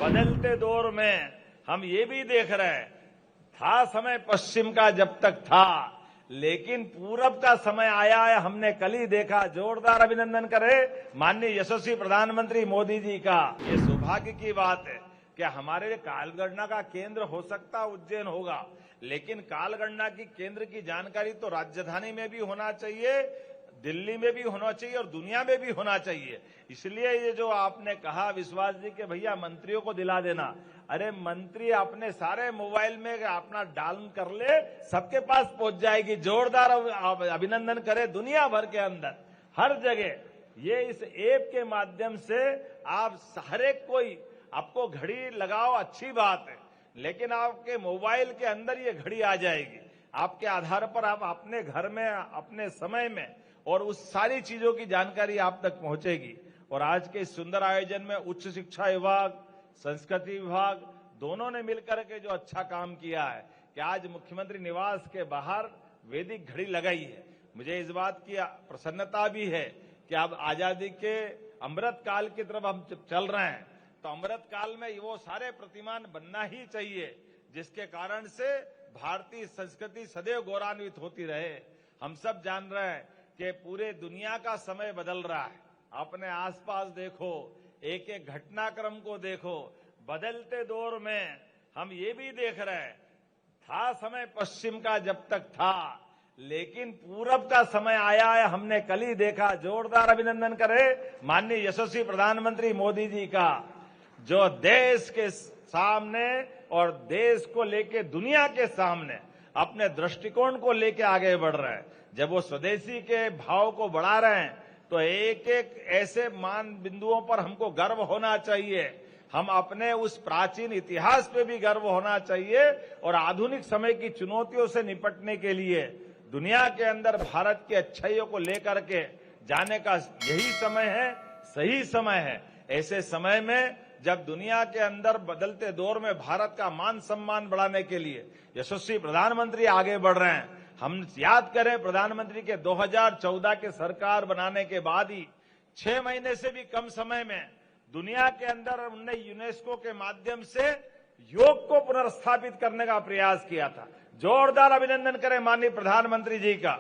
बदलते दौर में हम ये भी देख रहे हैं, था समय पश्चिम का जब तक था, लेकिन पूरब का समय आया है, हमने कल ही देखा। जोरदार अभिनंदन करें माननीय यशस्वी प्रधानमंत्री मोदी जी का। ये सौभाग्य की बात है कि हमारे लिए कालगणना का केंद्र हो सकता उज्जैन होगा, लेकिन कालगणना की केंद्र की जानकारी तो राजधानी में भी होना चाहिए, दिल्ली में भी होना चाहिए और दुनिया में भी होना चाहिए। इसलिए ये जो आपने कहा विश्वास जी के भैया मंत्रियों को दिला देना, अरे मंत्री अपने सारे मोबाइल में अपना डाउन कर ले, सबके पास पहुंच जाएगी। जोरदार अभिनंदन करें दुनिया भर के अंदर हर जगह ये इस ऐप के माध्यम से आप हर एक कोई आपको घड़ी लगाओ, अच्छी बात है, लेकिन आपके मोबाइल के अंदर ये घड़ी आ जाएगी। आपके आधार पर आप अपने घर में अपने समय में और उस सारी चीजों की जानकारी आप तक पहुंचेगी। और आज के इस सुंदर आयोजन में उच्च शिक्षा विभाग, संस्कृति विभाग दोनों ने मिलकर के जो अच्छा काम किया है कि आज मुख्यमंत्री निवास के बाहर वैदिक घड़ी लगाई है। मुझे इस बात की प्रसन्नता भी है कि अब आजादी के अमृत काल की तरफ हम चल रहे हैं, तो अमृत काल में वो सारे प्रतिमान बनना ही चाहिए जिसके कारण से भारतीय संस्कृति सदैव गौरवान्वित होती रहे। हम सब जान रहे हैं कि पूरे दुनिया का समय बदल रहा है। अपने आसपास देखो, एक एक घटनाक्रम को देखो। बदलते दौर में हम ये भी देख रहे हैं, था समय पश्चिम का जब तक था, लेकिन पूरब का समय आया है, हमने कल ही देखा। जोरदार अभिनंदन करें माननीय यशस्वी प्रधानमंत्री मोदी जी का, जो देश के सामने और देश को लेके दुनिया के सामने अपने दृष्टिकोण को लेके आगे बढ़ रहे हैं। जब वो स्वदेशी के भाव को बढ़ा रहे हैं तो एक एक ऐसे मान बिंदुओं पर हमको गर्व होना चाहिए। हम अपने उस प्राचीन इतिहास पे भी गर्व होना चाहिए और आधुनिक समय की चुनौतियों से निपटने के लिए दुनिया के अंदर भारत की अच्छाइयों को लेकर के जाने का यही समय है, सही समय है। ऐसे समय में जब दुनिया के अंदर बदलते दौर में भारत का मान सम्मान बढ़ाने के लिए यशस्वी प्रधानमंत्री आगे बढ़ रहे हैं। हम याद करें प्रधानमंत्री के 2014 के सरकार बनाने के बाद ही 6 महीने से भी कम समय में दुनिया के अंदर उनने यूनेस्को के माध्यम से योग को पुनर्स्थापित करने का प्रयास किया था। जोरदार अभिनंदन करें माननीय प्रधानमंत्री जी का।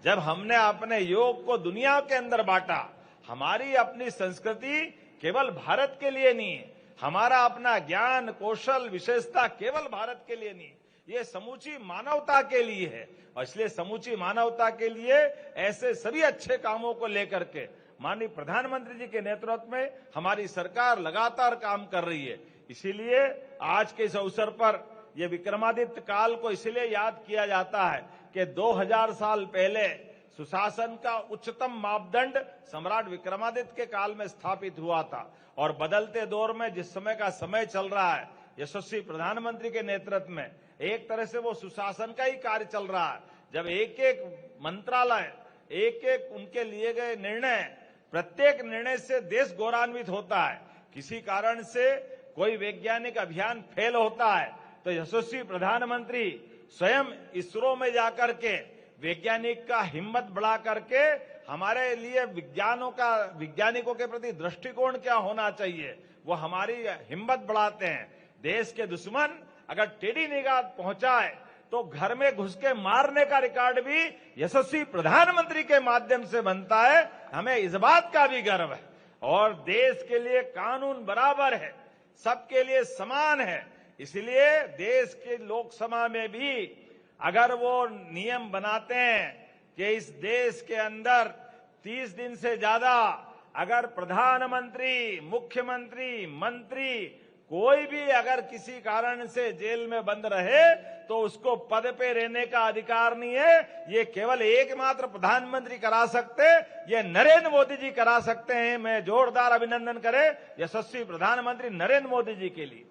जब हमने अपने योग को दुनिया के अंदर बांटा, हमारी अपनी संस्कृति केवल भारत के लिए नहीं है, हमारा अपना ज्ञान कौशल विशेषता केवल भारत के लिए नहीं, ये समूची मानवता के लिए है। और इसलिए समूची मानवता के लिए ऐसे सभी अच्छे कामों को लेकर के माननीय प्रधानमंत्री जी के नेतृत्व में हमारी सरकार लगातार काम कर रही है। इसीलिए आज के इस अवसर पर यह विक्रमादित्य काल को इसलिए याद किया जाता है कि 2000 साल पहले सुशासन का उच्चतम मापदंड सम्राट विक्रमादित्य के काल में स्थापित हुआ था। और बदलते दौर में जिस समय का समय चल रहा है, यशस्वी प्रधानमंत्री के नेतृत्व में एक तरह से वो सुशासन का ही कार्य चल रहा है। जब एक एक मंत्रालय, एक एक उनके लिए गए निर्णय, प्रत्येक निर्णय से देश गौरवान्वित होता है। किसी कारण से कोई वैज्ञानिक अभियान फेल होता है तो यशस्वी प्रधानमंत्री स्वयं इसरो में जाकर के वैज्ञानिक का हिम्मत बढ़ा करके हमारे लिए वैज्ञानिकों के प्रति दृष्टिकोण क्या होना चाहिए, वो हमारी हिम्मत बढ़ाते हैं। देश के दुश्मन अगर टेढ़ी निगाह पहुंचाए तो घर में घुस के मारने का रिकॉर्ड भी यशस्वी प्रधानमंत्री के माध्यम से बनता है। हमें इस बात का भी गर्व है। और देश के लिए कानून बराबर है, सबके लिए समान है। इसलिए देश के लोकसभा में भी अगर वो नियम बनाते हैं कि इस देश के अंदर 30 दिन से ज्यादा अगर प्रधानमंत्री, मुख्यमंत्री, मंत्री कोई भी अगर किसी कारण से जेल में बंद रहे तो उसको पद पे रहने का अधिकार नहीं है। ये केवल एकमात्र प्रधानमंत्री करा सकते, ये नरेंद्र मोदी जी करा सकते हैं। मैं जोरदार अभिनंदन करें यशस्वी प्रधानमंत्री नरेंद्र मोदी जी के लिए।